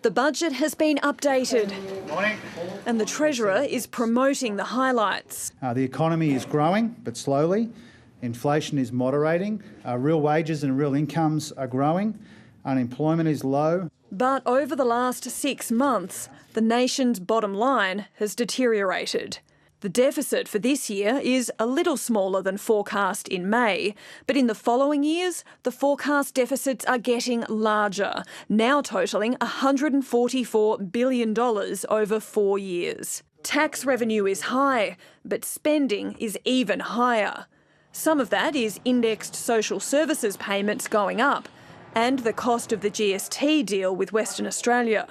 The budget has been updated. Morning. And the Treasurer is promoting the highlights. The economy is growing, but slowly. Inflation is moderating. Real wages and real incomes are growing. Unemployment is low. But over the last 6 months, the nation's bottom line has deteriorated. The deficit for this year is a little smaller than forecast in May, but in the following years, the forecast deficits are getting larger, now totalling $144 billion over 4 years. Tax revenue is high, but spending is even higher. Some of that is indexed social services payments going up, and the cost of the GST deal with Western Australia.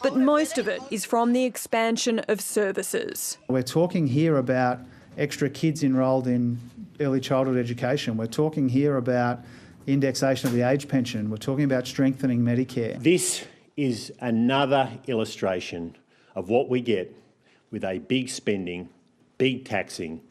But most of it is from the expansion of services. We're talking here about extra kids enrolled in early childhood education. We're talking here about indexation of the age pension. We're talking about strengthening Medicare. This is another illustration of what we get with a big spending, big taxing,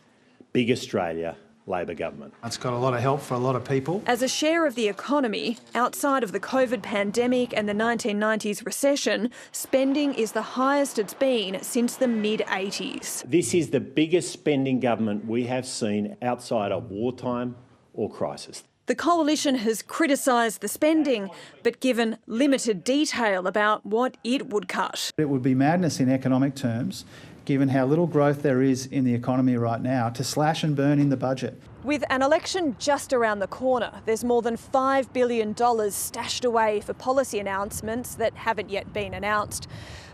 big Australia Labor government. It's got a lot of help for a lot of people. As a share of the economy, outside of the COVID pandemic and the 1990s recession, spending is the highest it's been since the mid-80s. This is the biggest spending government we have seen outside of wartime or crisis. The Coalition has criticised the spending, but given limited detail about what it would cut. It would be madness in economic terms, given how little growth there is in the economy right now, to slash and burn in the budget. With an election just around the corner, there's more than $5 billion stashed away for policy announcements that haven't yet been announced.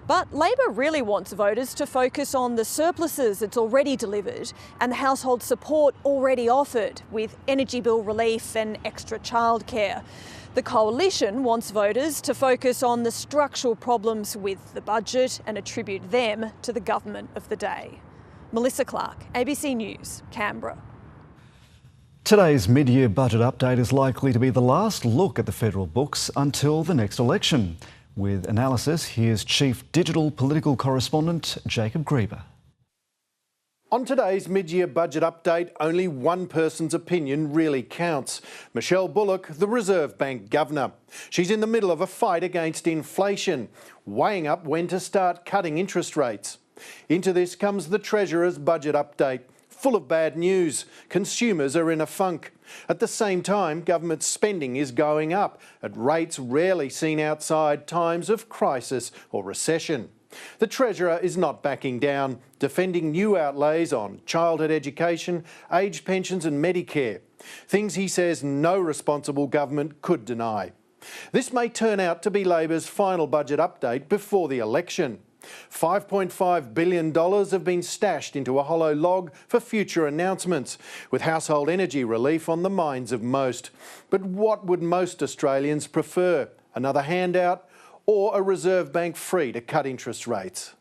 But Labor really wants voters to focus on the surpluses it's already delivered and the household support already offered, with energy bill relief and extra childcare. The Coalition wants voters to focus on the structural problems with the budget and attribute them to the government of the day. Melissa Clarke, ABC News, Canberra. Today's mid-year budget update is likely to be the last look at the federal books until the next election. With analysis, here's Chief Digital Political Correspondent Jacob Grieber. On today's mid-year budget update, only one person's opinion really counts. Michelle Bullock, the Reserve Bank Governor. She's in the middle of a fight against inflation, weighing up when to start cutting interest rates. Into this comes the Treasurer's budget update, full of bad news. Consumers are in a funk. At the same time, government spending is going up at rates rarely seen outside times of crisis or recession. The Treasurer is not backing down, defending new outlays on childhood education, aged pensions and Medicare. Things he says no responsible government could deny. This may turn out to be Labor's final budget update before the election. $5.5 billion have been stashed into a hollow log for future announcements, with household energy relief on the minds of most. But what would most Australians prefer? Another handout or a Reserve Bank free to cut interest rates?